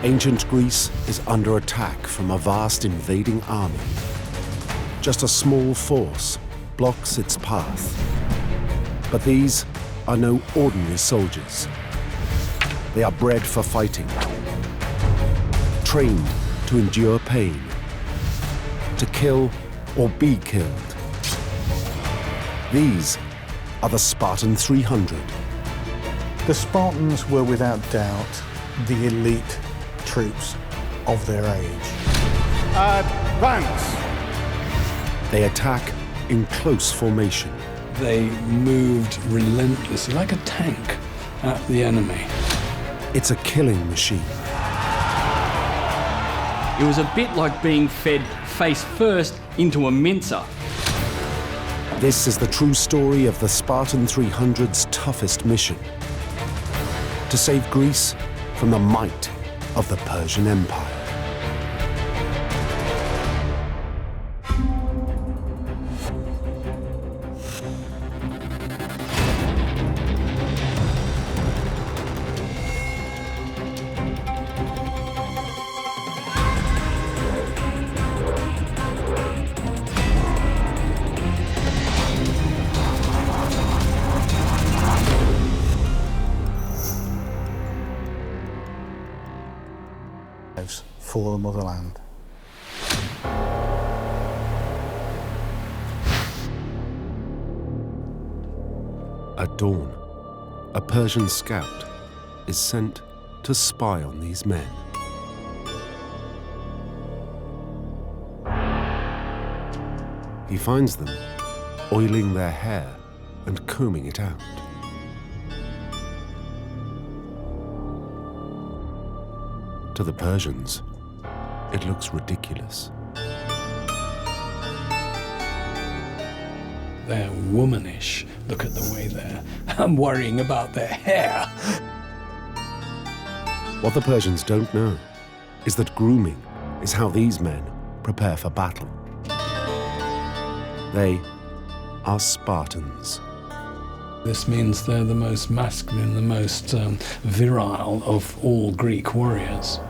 Ancient Greece is under attack from a vast invading army. Just a small force blocks its path. But these are no ordinary soldiers. They are bred for fighting, trained to endure pain, to kill or be killed. These are the Spartan 300. The Spartans were without doubt the elite troops of their age. Advance! They attack in close formation. They moved relentlessly, like a tank, at the enemy. It's a killing machine. It was a bit like being fed face first into a mincer. This is the true story of the Spartan 300's toughest mission: to save Greece from the might of the Persian Empire. For the motherland. At dawn, a Persian scout is sent to spy on these men. He finds them oiling their hair and combing it out. To the Persians, it looks ridiculous. They're womanish. Look at the way I'm worrying about their hair. What the Persians don't know is that grooming is how these men prepare for battle. They are Spartans. This means they're the most masculine, the most virile of all Greek warriors.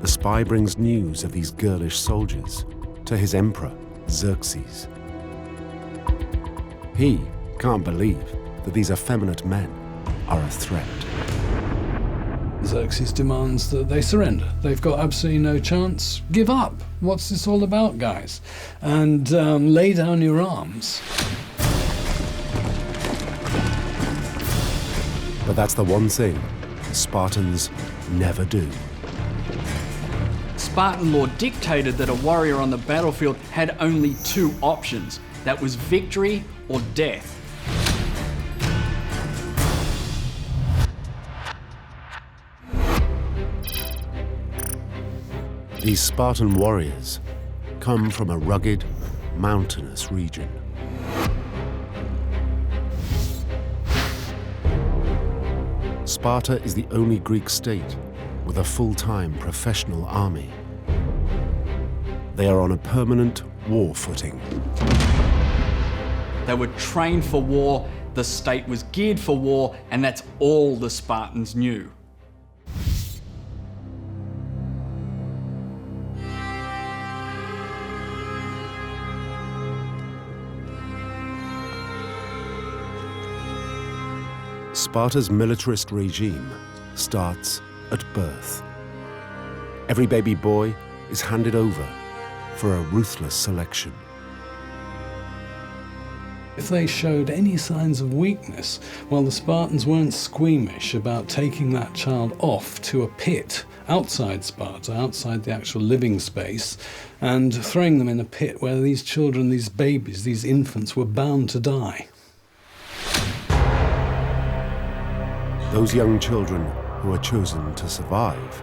The spy brings news of these girlish soldiers to his emperor, Xerxes. He can't believe that these effeminate men are a threat. Xerxes demands that they surrender. They've got absolutely no chance. Give up. What's this all about, guys? And lay down your arms. But that's the one thing Spartans never do. Spartan law dictated that a warrior on the battlefield had only two options. That was victory or death. These Spartan warriors come from a rugged, mountainous region. Sparta is the only Greek state with a full-time professional army. They are on a permanent war footing. They were trained for war, the state was geared for war, and that's all the Spartans knew. Sparta's militarist regime starts at birth. Every baby boy is handed over for a ruthless selection. If they showed any signs of weakness, well, the Spartans weren't squeamish about taking that child off to a pit outside Sparta, outside the actual living space, and throwing them in a pit where these children, these babies, these infants were bound to die. Those young children who are chosen to survive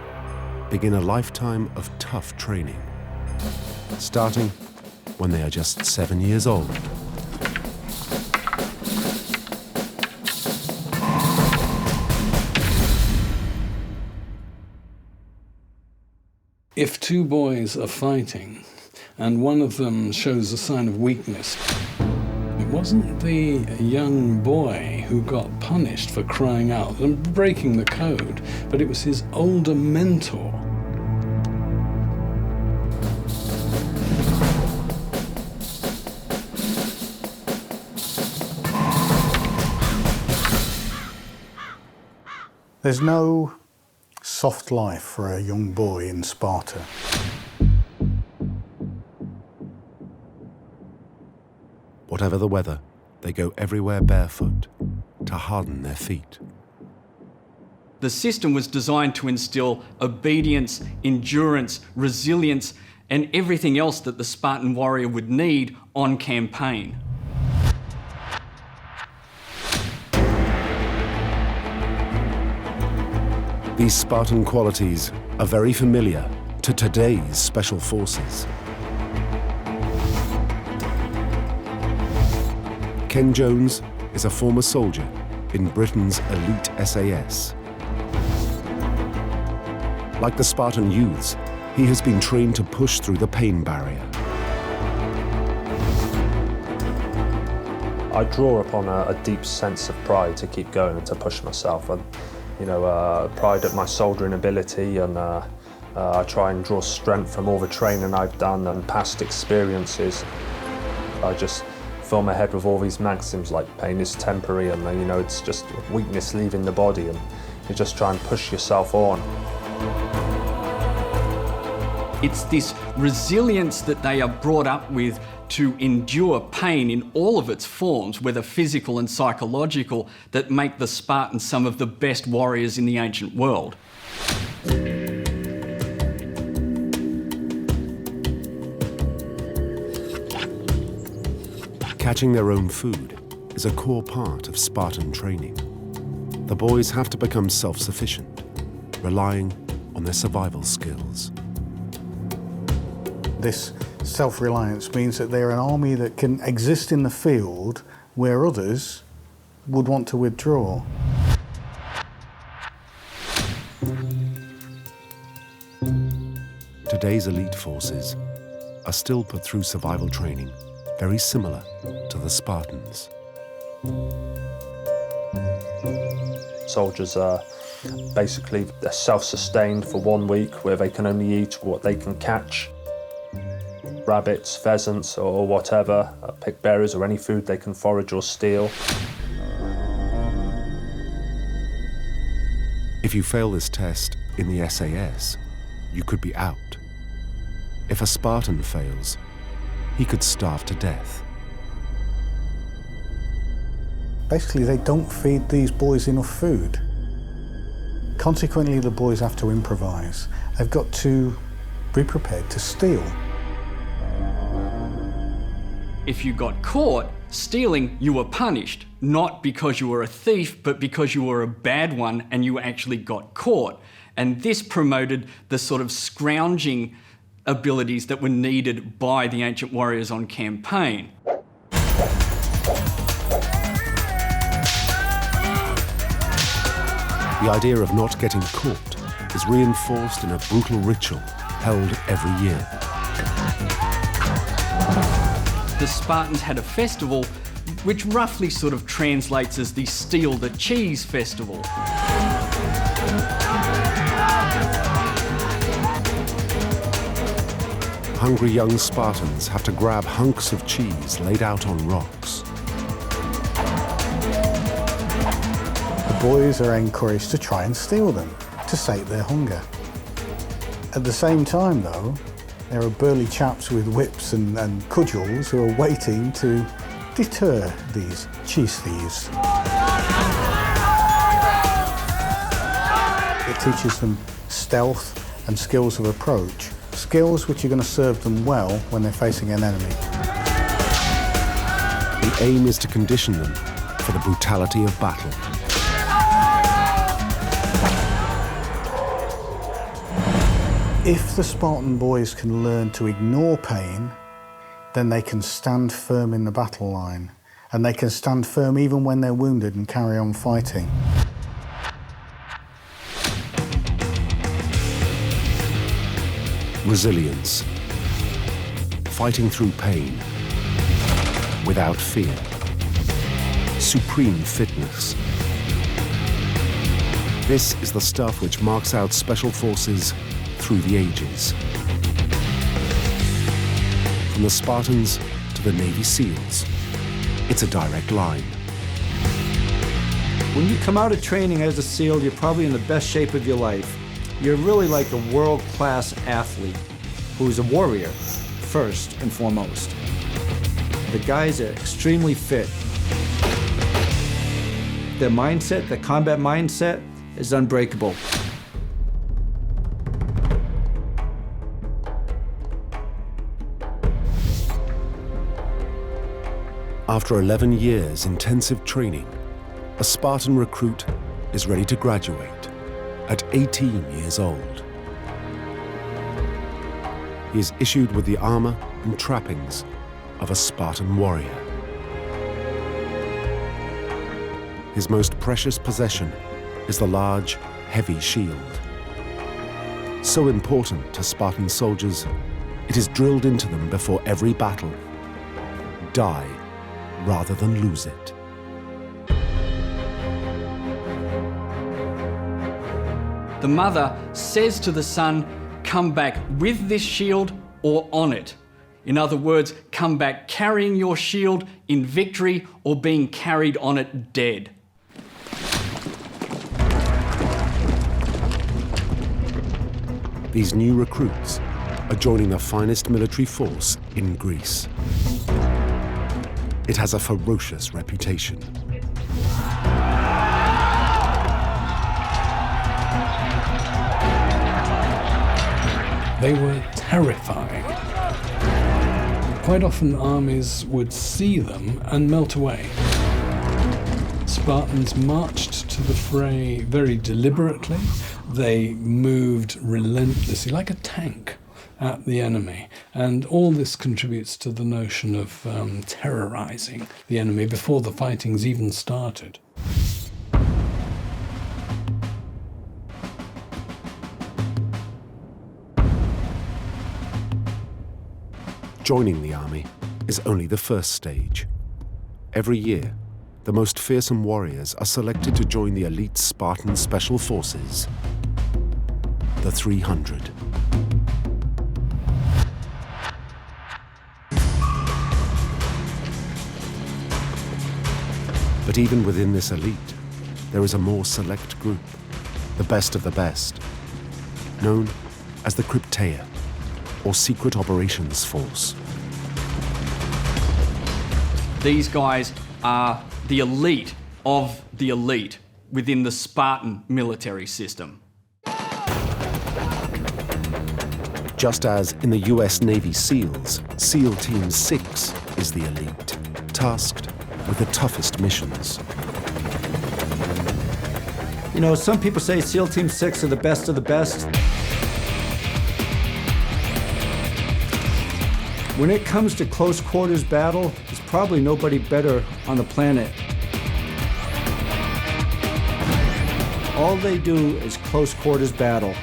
begin a lifetime of tough training, starting when they are just 7 years old. If two boys are fighting and one of them shows a sign of weakness, it wasn't the young boy who got punished for crying out and breaking the code, but it was his older mentor. There's no soft life for a young boy in Sparta. Whatever the weather, they go everywhere barefoot to harden their feet. The system was designed to instill obedience, endurance, resilience, and everything else that the Spartan warrior would need on campaign. These Spartan qualities are very familiar to today's special forces. Ken Jones is a former soldier in Britain's elite SAS. Like the Spartan youths, he has been trained to push through the pain barrier. I draw upon a deep sense of pride to keep going and to push myself. And, pride at my soldiering ability, and I try and draw strength from all the training I've done and past experiences. I just fill my head with all these maxims like pain is temporary, and it's just weakness leaving the body, and you just try and push yourself on. It's this resilience that they are brought up with to endure pain in all of its forms, whether physical and psychological, that make the Spartans some of the best warriors in the ancient world. Catching their own food is a core part of Spartan training. The boys have to become self-sufficient, relying on their survival skills. This self-reliance means that they're an army that can exist in the field where others would want to withdraw. Today's elite forces are still put through survival training very similar to the Spartans. Soldiers are basically self-sustained for 1 week, where they can only eat what they can catch. Rabbits, pheasants, or whatever, pick berries or any food they can forage or steal. If you fail this test in the SAS, you could be out. If a Spartan fails, he could starve to death. Basically, they don't feed these boys enough food. Consequently, the boys have to improvise. They've got to be prepared to steal. If you got caught stealing, you were punished, not because you were a thief, but because you were a bad one and you actually got caught. And this promoted the sort of scrounging abilities that were needed by the ancient warriors on campaign. The idea of not getting caught is reinforced in a brutal ritual held every year. The Spartans had a festival which roughly sort of translates as the Steal the Cheese Festival. Hungry young Spartans have to grab hunks of cheese laid out on rocks. The boys are encouraged to try and steal them, to sate their hunger. At the same time, though, there are burly chaps with whips and cudgels who are waiting to deter these cheese thieves. It teaches them stealth and skills of approach, skills which are going to serve them well when they're facing an enemy. The aim is to condition them for the brutality of battle. If the Spartan boys can learn to ignore pain, then they can stand firm in the battle line, and they can stand firm even when they're wounded and carry on fighting. resilience, fighting through pain, without fear, supreme fitness. This is the stuff which marks out special forces through the ages. From the Spartans to the Navy SEALs, it's a direct line. When you come out of training as a SEAL, you're probably in the best shape of your life. You're really like a world-class athlete who's a warrior, first and foremost. The guys are extremely fit. Their mindset, their combat mindset, is unbreakable. After 11 years intensive training, a Spartan recruit is ready to graduate at 18 years old. He is issued with the armor and trappings of a Spartan warrior. His most precious possession is the large, heavy shield. So important to Spartan soldiers, it is drilled into them before every battle. Die rather than lose it. The mother says to the son, come back with this shield or on it. In other words, come back carrying your shield in victory or being carried on it dead. These new recruits are joining the finest military force in Greece. It has a ferocious reputation. They were terrifying. Quite often armies would see them and melt away. Spartans marched to the fray very deliberately. They moved relentlessly, like a tank, at the enemy. And all this contributes to the notion of terrorizing the enemy before the fighting's even started. Joining the army is only the first stage. Every year, the most fearsome warriors are selected to join the elite Spartan Special Forces, the 300. But even within this elite, there is a more select group, the best of the best, known as the Krypteia, or Secret Operations Force. These guys are the elite of the elite within the Spartan military system. Just as in the US Navy SEALs, SEAL Team 6 is the elite, tasked with the toughest missions. You know, some people say SEAL Team 6 are the best of the best. When it comes to close quarters battle, there's probably nobody better on the planet. All they do is close quarters battle.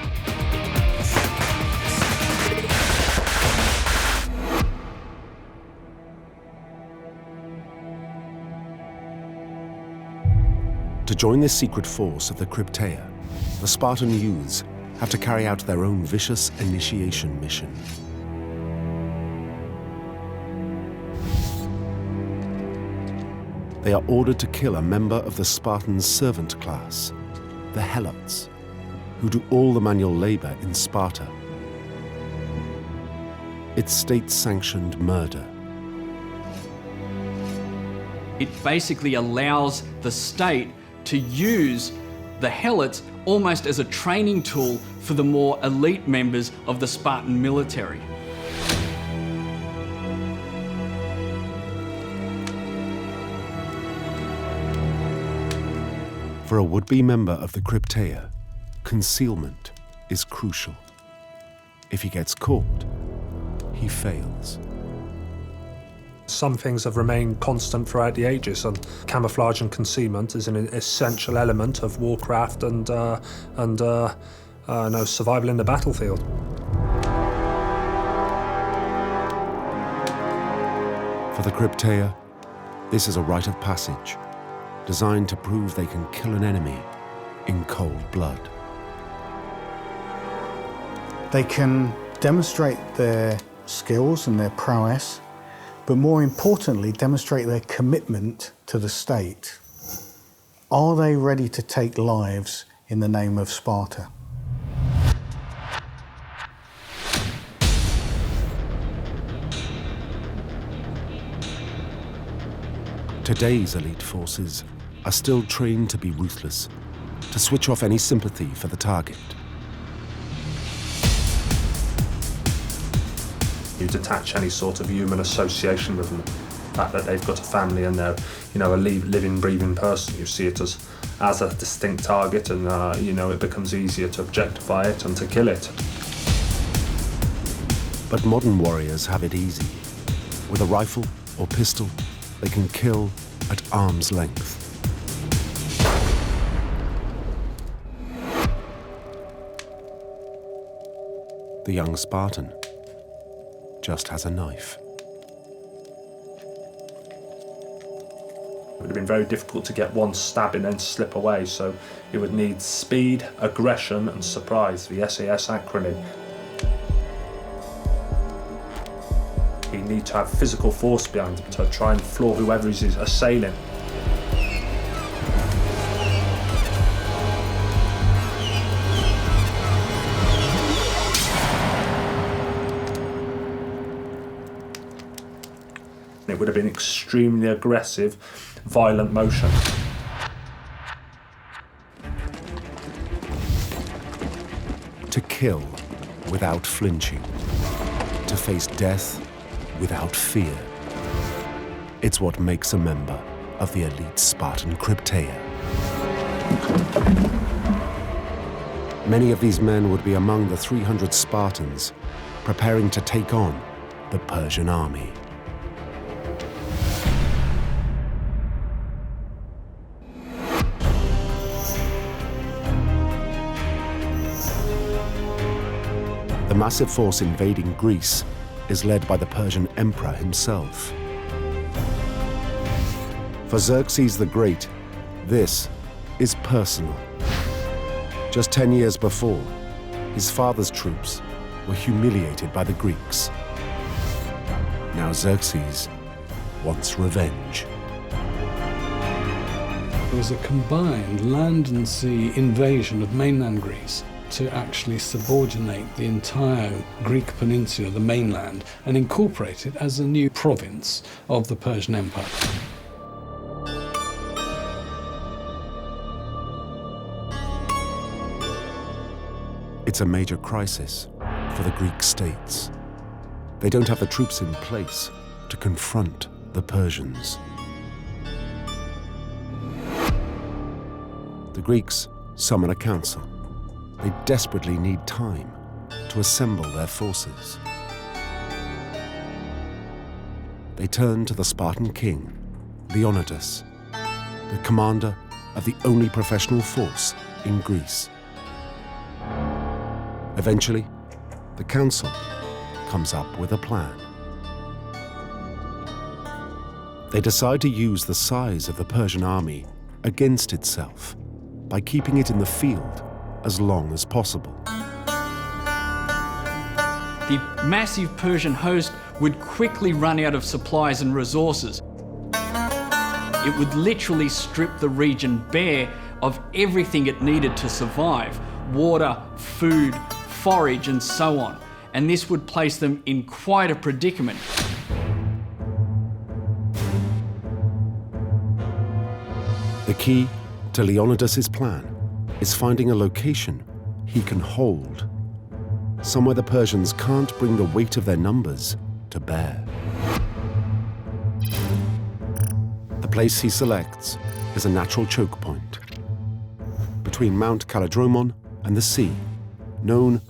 To join this secret force of the Krypteia, the Spartan youths have to carry out their own vicious initiation mission. They are ordered to kill a member of the Spartans' servant class, the Helots, who do all the manual labor in Sparta. It's state-sanctioned murder. It basically allows the state to use the Helots almost as a training tool for the more elite members of the Spartan military. For a would-be member of the Krypteia, concealment is crucial. If he gets caught, he fails. Some things have remained constant throughout the ages, and camouflage and concealment is an essential element of warcraft and survival in the battlefield. For the Krypteia, this is a rite of passage, designed to prove they can kill an enemy in cold blood. They can demonstrate their skills and their prowess, but more importantly, demonstrate their commitment to the state. Are they ready to take lives in the name of Sparta? Today's elite forces are still trained to be ruthless, to switch off any sympathy for the target. You detach any sort of human association with them. The fact that they've got a family and they're, a living, breathing person, you see it as a distinct target, and it becomes easier to objectify it and to kill it. But modern warriors have it easy. With a rifle or pistol, they can kill at arm's length. The young Spartan just has a knife. It would have been very difficult to get one stab and then slip away, so it would need speed, aggression and surprise, the SAS acronym. You need to have physical force behind him to try and floor whoever he's assailing. It would have been extremely aggressive, violent motion. To kill without flinching. To face death without fear. It's what makes a member of the elite Spartan Krypteia. Many of these men would be among the 300 Spartans preparing to take on the Persian army. The massive force invading Greece is led by the Persian emperor himself. For Xerxes the Great, this is personal. Just 10 years before, his father's troops were humiliated by the Greeks. Now Xerxes wants revenge. There was a combined land and sea invasion of mainland Greece to actually subordinate the entire Greek peninsula, the mainland, and incorporate it as a new province of the Persian Empire. It's a major crisis for the Greek states. They don't have the troops in place to confront the Persians. The Greeks summon a council. They desperately need time to assemble their forces. They turn to the Spartan king, Leonidas, the commander of the only professional force in Greece. Eventually, the council comes up with a plan. They decide to use the size of the Persian army against itself by keeping it in the field as long as possible. The massive Persian host would quickly run out of supplies and resources. It would literally strip the region bare of everything it needed to survive: water, food, forage, and so on. And this would place them in quite a predicament. The key to Leonidas' plan is finding a location he can hold, somewhere the Persians can't bring the weight of their numbers to bear. The place he selects is a natural choke point between Mount Calidromon and the sea, known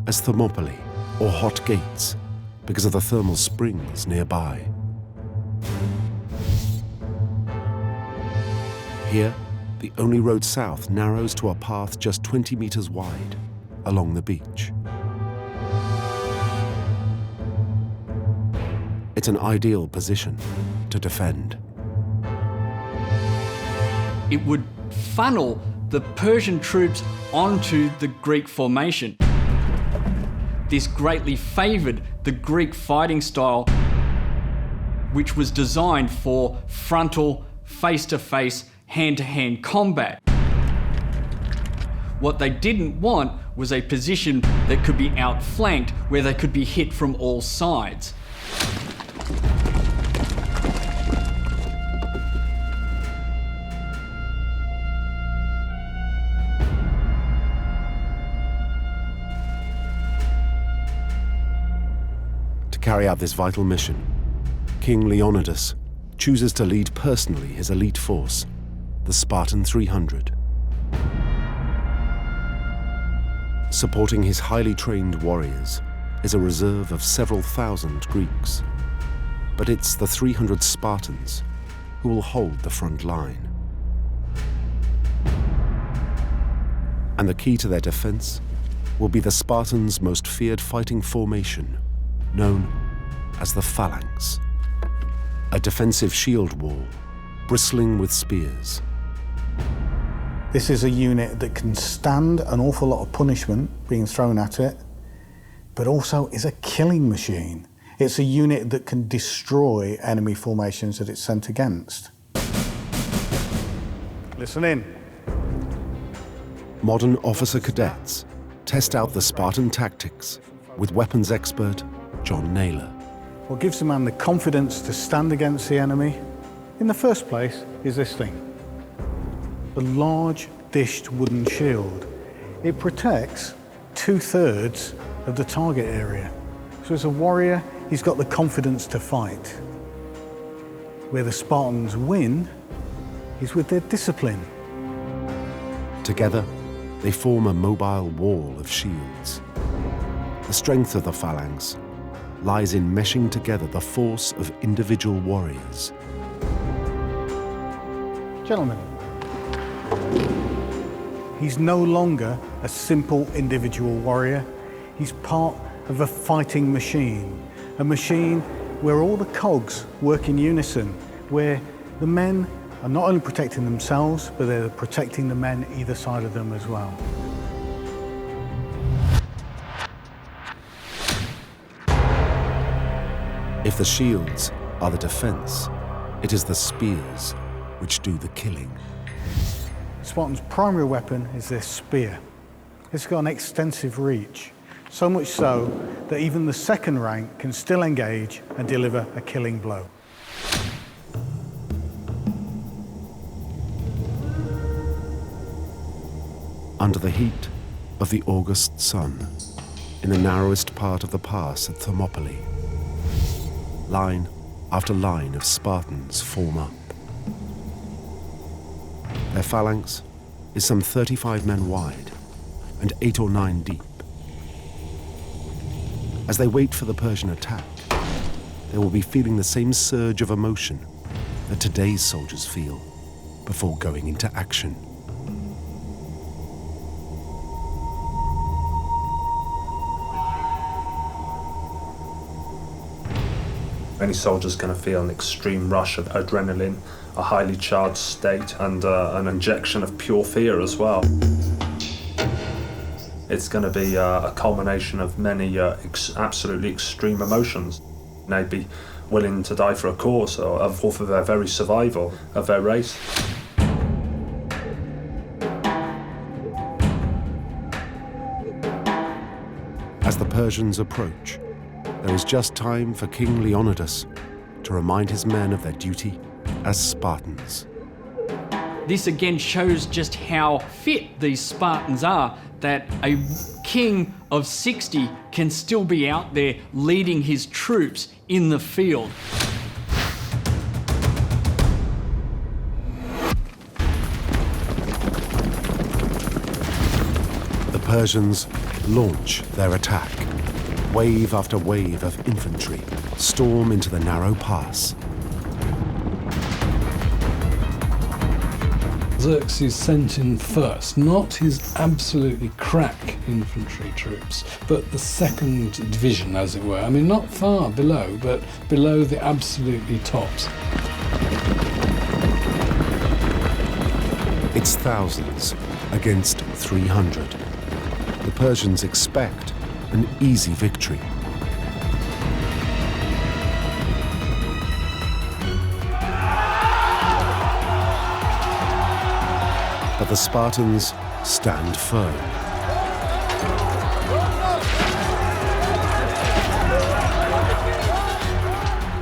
as Thermopylae, or Hot Gates, because of the thermal springs nearby. Here, the only road south narrows to a path just 20 meters wide along the beach. it's an ideal position to defend. It would funnel the Persian troops onto the Greek formation. This greatly favoured the Greek fighting style, which was designed for frontal, face-to-face, hand-to-hand combat. What they didn't want was a position that could be outflanked, where they could be hit from all sides. To carry out this vital mission, King Leonidas chooses to lead personally his elite force, the Spartan 300. Supporting his highly trained warriors is a reserve of several thousand Greeks. But it's the 300 Spartans who will hold the front line. And the key to their defense will be the Spartans' most feared fighting formation, known as the Phalanx, a defensive shield wall bristling with spears. This is a unit that can stand an awful lot of punishment being thrown at it, but also is a killing machine. It's a unit that can destroy enemy formations that it's sent against. Listen in. Modern officer cadets test out the Spartan tactics with weapons expert John Naylor. What gives a man the confidence to stand against the enemy, in the first place, is this thing. The large dished wooden shield. It protects 2/3 of the target area. So as a warrior, he's got the confidence to fight. Where the Spartans win is with their discipline. Together, they form a mobile wall of shields. The strength of the Phalanx lies in meshing together the force of individual warriors. Gentlemen, he's no longer a simple individual warrior. He's part of a fighting machine, a machine where all the cogs work in unison, where the men are not only protecting themselves, but they're protecting the men either side of them as well. If the shields are the defense, it is the spears which do the killing. Spartan's primary weapon is their spear. It's got an extensive reach, so much so that even the second rank can still engage and deliver a killing blow. Under the heat of the August sun, in the narrowest part of the pass at Thermopylae, line after line of Spartans form up. Their phalanx is some 35 men wide and 8 or 9 deep. As they wait for the Persian attack, they will be feeling the same surge of emotion that today's soldiers feel before going into action. Any soldier's going to feel an extreme rush of adrenaline, a highly charged state, and an injection of pure fear as well. It's going to be a culmination of many absolutely extreme emotions. They'd be willing to die for a cause or for their very survival of their race. As the Persians approach, there is just time for King Leonidas to remind his men of their duty as Spartans. This again shows just how fit these Spartans are, that a king of 60 can still be out there leading his troops in the field. The Persians launch their attack. Wave after wave of infantry storm into the narrow pass. Xerxes sent in first, not his absolutely crack infantry troops, but the second division, as it were. I mean, not far below, but below the absolutely tops. It's thousands against 300. The Persians expect an easy victory. But the Spartans stand firm.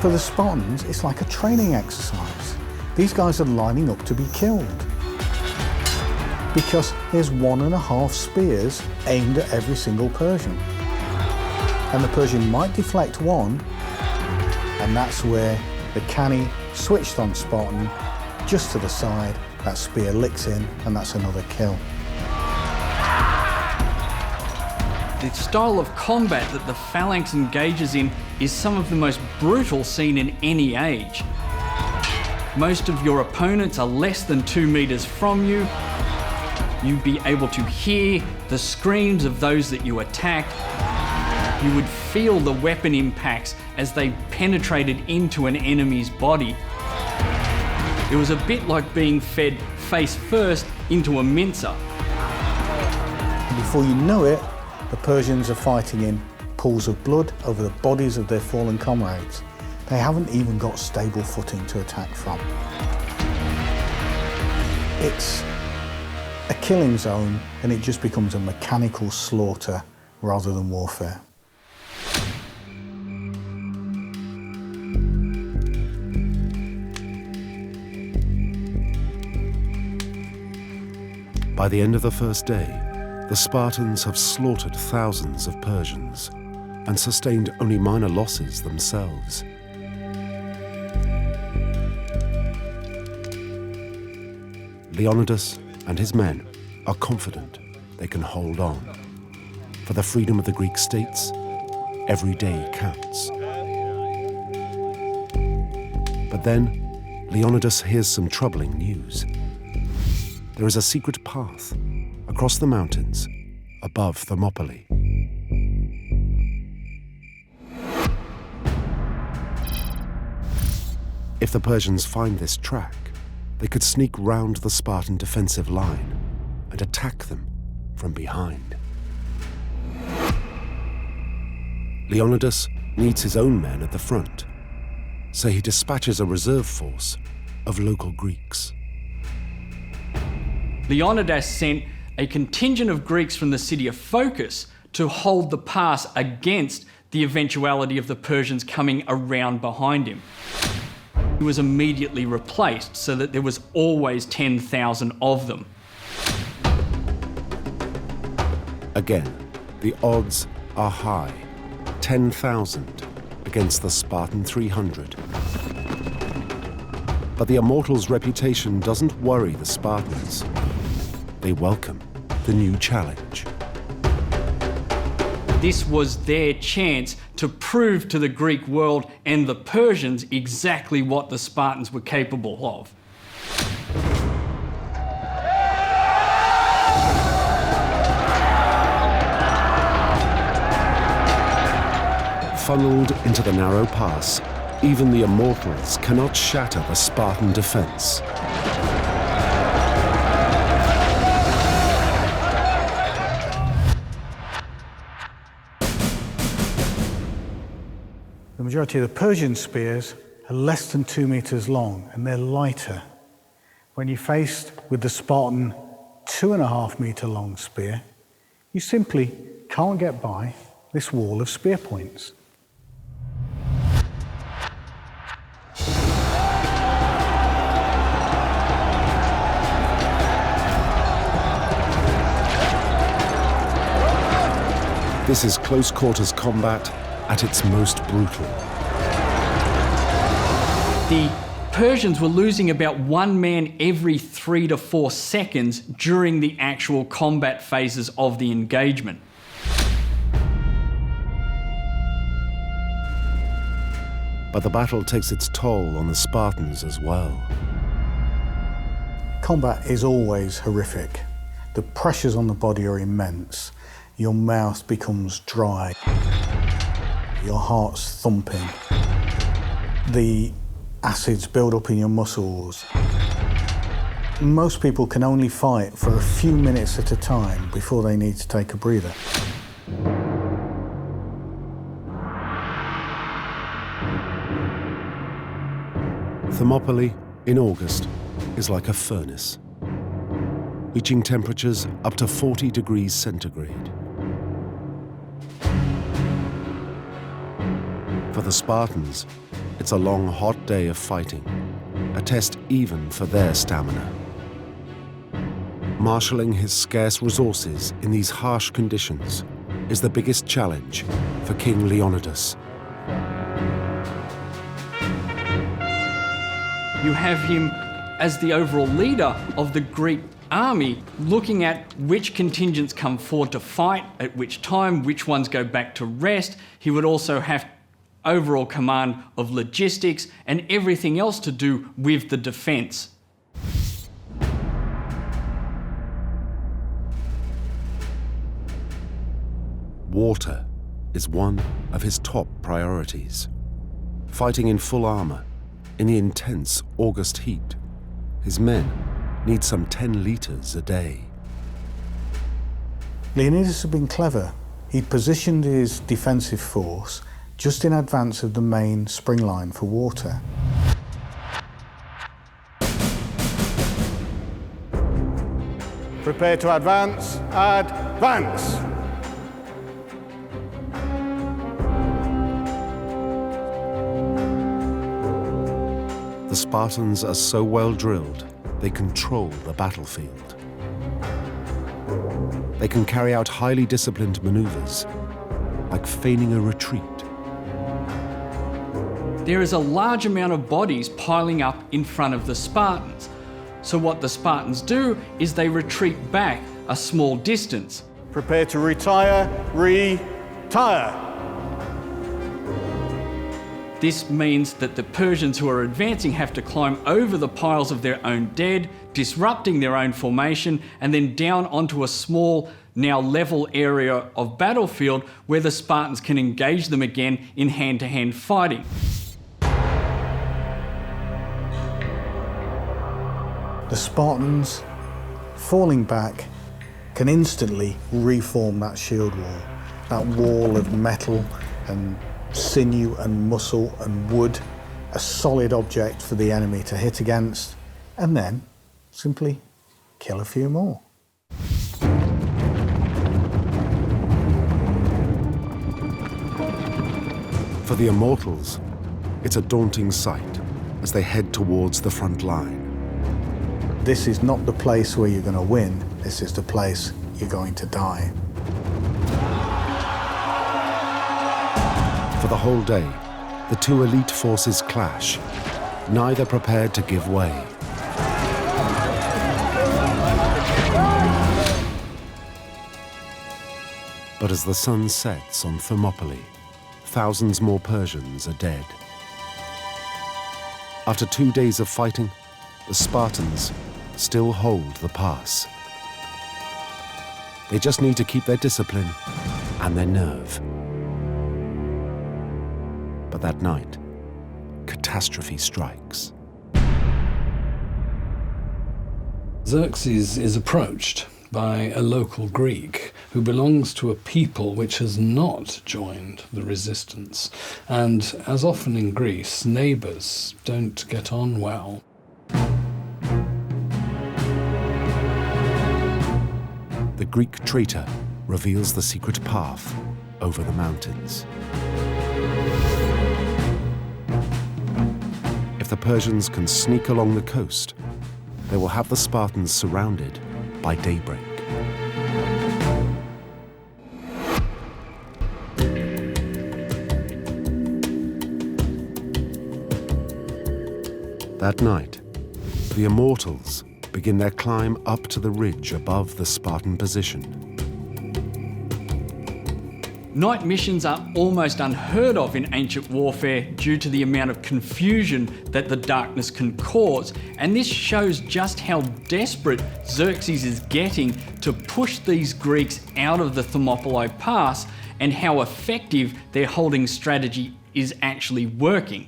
For the Spartans, it's like a training exercise. These guys are lining up to be killed, because there's 1.5 spears aimed at every single Persian. And the Persian might deflect one, and that's where the canny switched on Spartan just to the side. That spear licks in, and that's another kill. The style of combat that the Phalanx engages in is some of the most brutal seen in any age. Most of your opponents are less than 2 meters from you. You'd be able to hear the screams of those that you attacked. You would feel the weapon impacts as they penetrated into an enemy's body. It was a bit like being fed face first into a mincer. And before you know it, the Persians are fighting in pools of blood over the bodies of their fallen comrades. They haven't even got stable footing to attack from. It's a killing zone, and it just becomes a mechanical slaughter rather than warfare. By the end of the first day, the Spartans have slaughtered thousands of Persians and sustained only minor losses themselves. Leonidas and his men are confident they can hold on. For the freedom of the Greek states, every day counts. But then, Leonidas hears some troubling news. There is a secret path across the mountains above Thermopylae. If the Persians find this track, they could sneak round the Spartan defensive line and attack them from behind. Leonidas needs his own men at the front, so he dispatches a reserve force of local Greeks. Leonidas sent a contingent of Greeks from the city of Phocis to hold the pass against the eventuality of the Persians coming around behind him. He was immediately replaced so that there was always 10,000 of them. Again, the odds are high, 10,000 against the Spartan 300. But the Immortals' reputation doesn't worry the Spartans. They welcome the new challenge. This was their chance to prove to the Greek world and the Persians exactly what the Spartans were capable of. Funneled into the narrow pass, even the Immortals cannot shatter the Spartan defense. The majority of the Persian spears are less than 2 meters long, and they're lighter. When you're faced with the Spartan 2.5 meter long spear, you simply can't get by this wall of spear points. This is close quarters combat at its most brutal. The Persians were losing about 1 man every 3 to 4 seconds during the actual combat phases of the engagement. But the battle takes its toll on the Spartans as well. Combat is always horrific. The pressures on the body are immense. Your mouth becomes dry. Your heart's thumping. The acids build up in your muscles. Most people can only fight for a few minutes at a time before they need to take a breather. Thermopylae in August is like a furnace, reaching temperatures up to 40 degrees centigrade. For the Spartans, it's a long, hot day of fighting, a test even for their stamina. Marshalling his scarce resources in these harsh conditions is the biggest challenge for King Leonidas. You have him as the overall leader of the Greek army, looking at which contingents come forward to fight, at which time, which ones go back to rest. He would also have overall command of logistics and everything else to do with the defence. Water is one of his top priorities. Fighting in full armour, in the intense August heat, his men need some 10 litres a day. Leonidas had been clever. He'd positioned his defensive force just in advance of the main spring line for water. Prepare to advance. Advance! The Spartans are so well drilled, they control the battlefield. They can carry out highly disciplined maneuvers, like feigning a retreat. There is a large amount of bodies piling up in front of the Spartans. So what the Spartans do is they retreat back a small distance. Prepare to retire. Retire! This means that the Persians who are advancing have to climb over the piles of their own dead, disrupting their own formation, and then down onto a small, now level area of battlefield where the Spartans can engage them again in hand-to-hand fighting. The Spartans, falling back, can instantly reform that shield wall, that wall of metal and sinew and muscle and wood, a solid object for the enemy to hit against, and then simply kill a few more. For the Immortals, it's a daunting sight as they head towards the front line. This is not the place where you're going to win, this is the place you're going to die. For the whole day, the two elite forces clash, neither prepared to give way. But as the sun sets on Thermopylae, thousands more Persians are dead. After 2 days of fighting, the Spartans still hold the pass. They just need to keep their discipline and their nerve. But that night, catastrophe strikes. Xerxes is approached by a local Greek who belongs to a people which has not joined the resistance. And as often in Greece, neighbours don't get on well. The Greek traitor reveals the secret path over the mountains. If the Persians can sneak along the coast, they will have the Spartans surrounded by daybreak. That night, the Immortals begin their climb up to the ridge above the Spartan position. Night missions are almost unheard of in ancient warfare due to the amount of confusion that the darkness can cause, and this shows just how desperate Xerxes is getting to push these Greeks out of the Thermopylae Pass and how effective their holding strategy is actually working.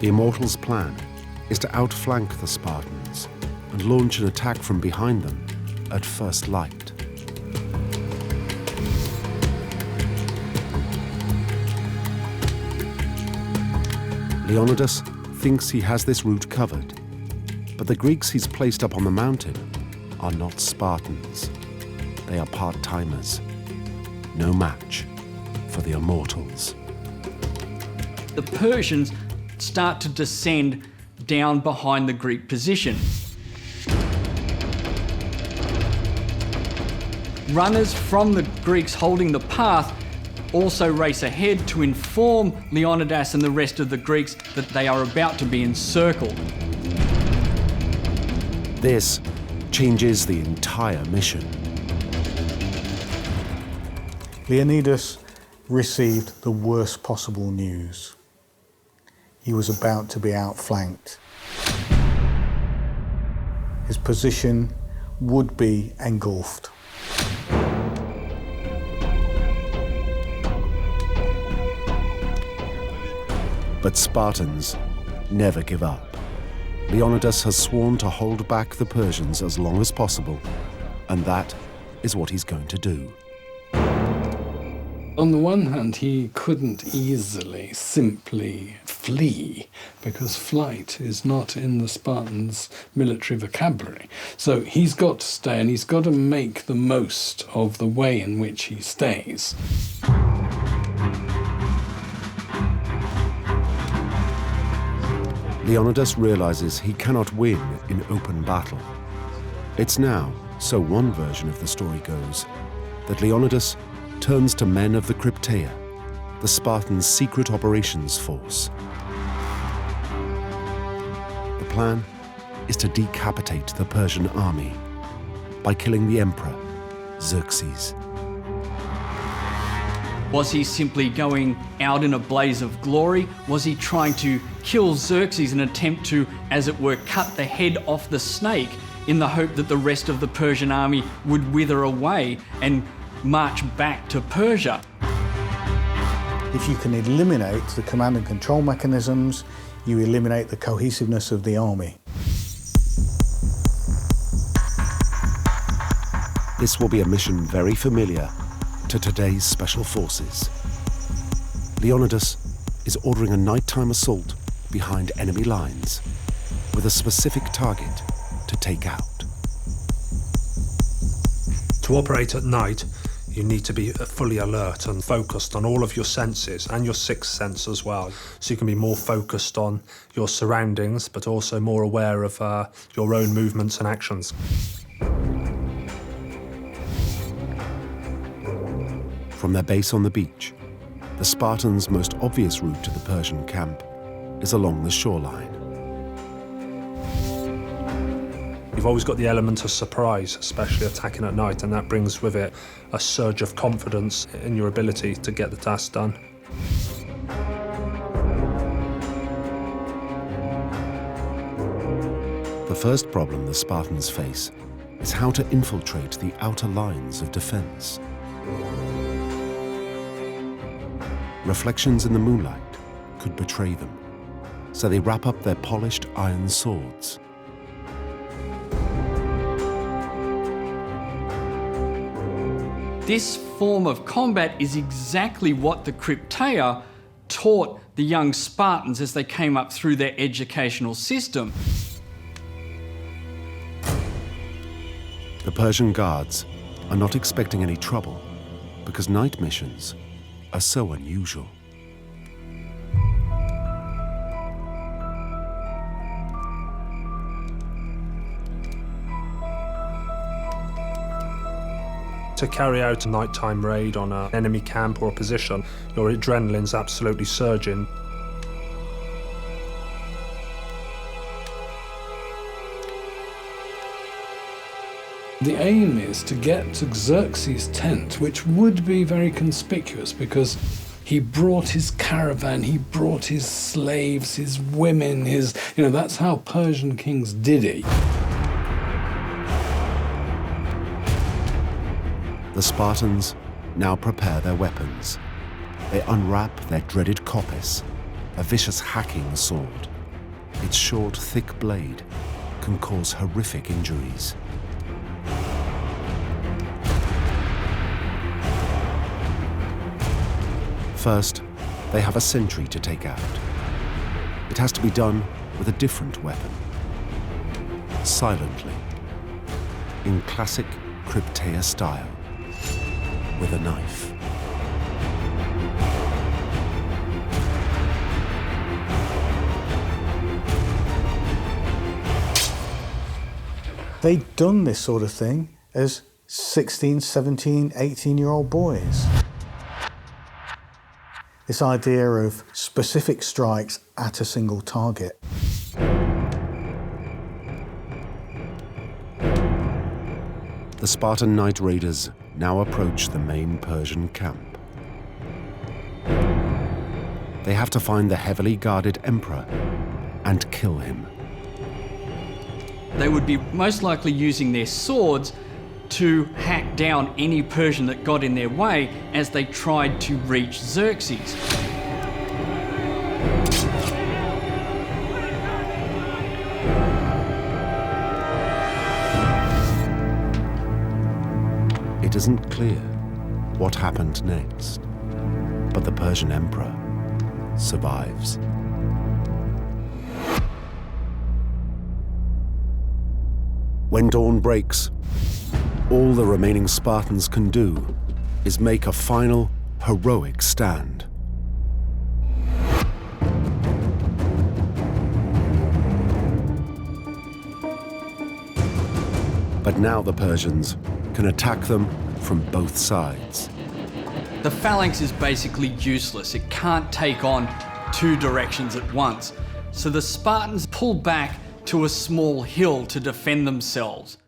The Immortals' plan is to outflank the Spartans and launch an attack from behind them at first light. Leonidas thinks he has this route covered, but the Greeks he's placed up on the mountain are not Spartans. They are part-timers, no match for the Immortals. The Persians start to descend down behind the Greek position. Runners from the Greeks holding the path also race ahead to inform Leonidas and the rest of the Greeks that they are about to be encircled. This changes the entire mission. Leonidas received the worst possible news. He was about to be outflanked. His position would be engulfed. But Spartans never give up. Leonidas has sworn to hold back the Persians as long as possible, and that is what he's going to do. On the one hand, he couldn't easily simply flee, because flight is not in the Spartans' military vocabulary. So he's got to stay, and he's got to make the most of the way in which he stays. Leonidas realizes he cannot win in open battle. It's now, so one version of the story goes, that Leonidas turns to men of the Krypteia, the Spartans' secret operations force. The plan is to decapitate the Persian army by killing the emperor, Xerxes. Was he simply going out in a blaze of glory? Was he trying to kill Xerxes in an attempt to, as it were, cut the head off the snake in the hope that the rest of the Persian army would wither away and march back to Persia? If you can eliminate the command and control mechanisms, you eliminate the cohesiveness of the army. This will be a mission very familiar to today's special forces. Leonidas is ordering a nighttime assault behind enemy lines with a specific target to take out. To operate at night, you need to be fully alert and focused on all of your senses and your sixth sense as well. So you can be more focused on your surroundings, but also more aware of your own movements and actions. From their base on the beach, the Spartans' most obvious route to the Persian camp is along the shoreline. You've always got the element of surprise, especially attacking at night, and that brings with it a surge of confidence in your ability to get the task done. The first problem the Spartans face is how to infiltrate the outer lines of defense. Reflections in the moonlight could betray them, so they wrap up their polished iron swords. This form of combat is exactly what the Krypteia taught the young Spartans as they came up through their educational system. The Persian guards are not expecting any trouble because night missions are so unusual. To carry out a nighttime raid on an enemy camp or a position, your adrenaline's absolutely surging. The aim is to get to Xerxes' tent, which would be very conspicuous because he brought his caravan, he brought his slaves, his women, that's how Persian kings did it. The Spartans now prepare their weapons. They unwrap their dreaded coppice, a vicious hacking sword. Its short, thick blade can cause horrific injuries. First, they have a sentry to take out. It has to be done with a different weapon. Silently, in classic Krypteia style, with a knife. They'd done this sort of thing as 16, 17, 18-year-old boys. This idea of specific strikes at a single target. The Spartan night raiders now approach the main Persian camp. They have to find the heavily guarded emperor and kill him. They would be most likely using their swords to hack down any Persian that got in their way as they tried to reach Xerxes. It isn't clear what happened next, but the Persian emperor survives. When dawn breaks, all the remaining Spartans can do is make a final, heroic stand. But now the Persians can attack them from both sides. The phalanx is basically useless. It can't take on two directions at once. So the Spartans pull back to a small hill to defend themselves.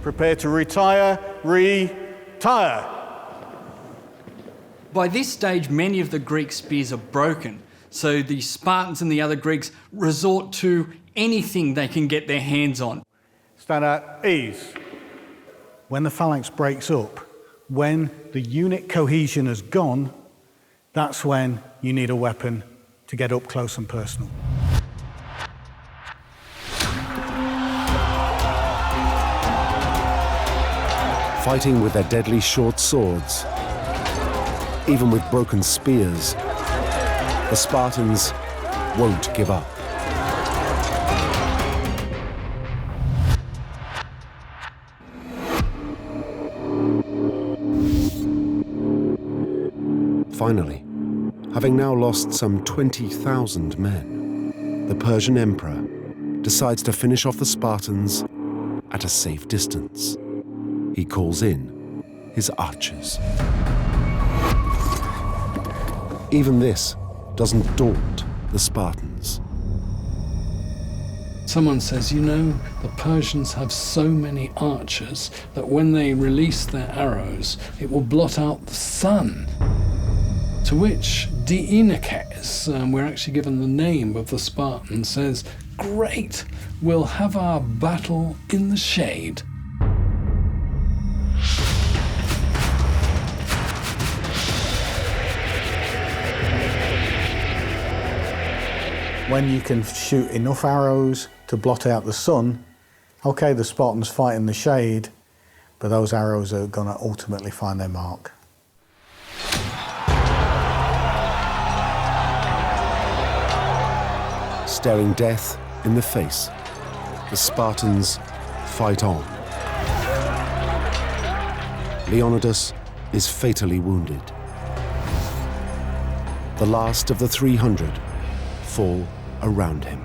Prepare to retire, retire. By this stage, many of the Greek spears are broken, so the Spartans and the other Greeks resort to anything they can get their hands on. Stand at ease. When the phalanx breaks up, when the unit cohesion has gone, that's when you need a weapon to get up close and personal. Fighting with their deadly short swords, even with broken spears, the Spartans won't give up. Finally, having now lost some 20,000 men, the Persian emperor decides to finish off the Spartans at a safe distance. He calls in his archers. Even this doesn't daunt the Spartans. Someone says, the Persians have so many archers that when they release their arrows, it will blot out the sun. To which Diinakes, we're actually given the name of the Spartan, says, "Great, we'll have our battle in the shade." When you can shoot enough arrows to blot out the sun, okay, the Spartans fight in the shade, but those arrows are going to ultimately find their mark. Staring death in the face, the Spartans fight on. Leonidas is fatally wounded. The last of the 300 fall around him.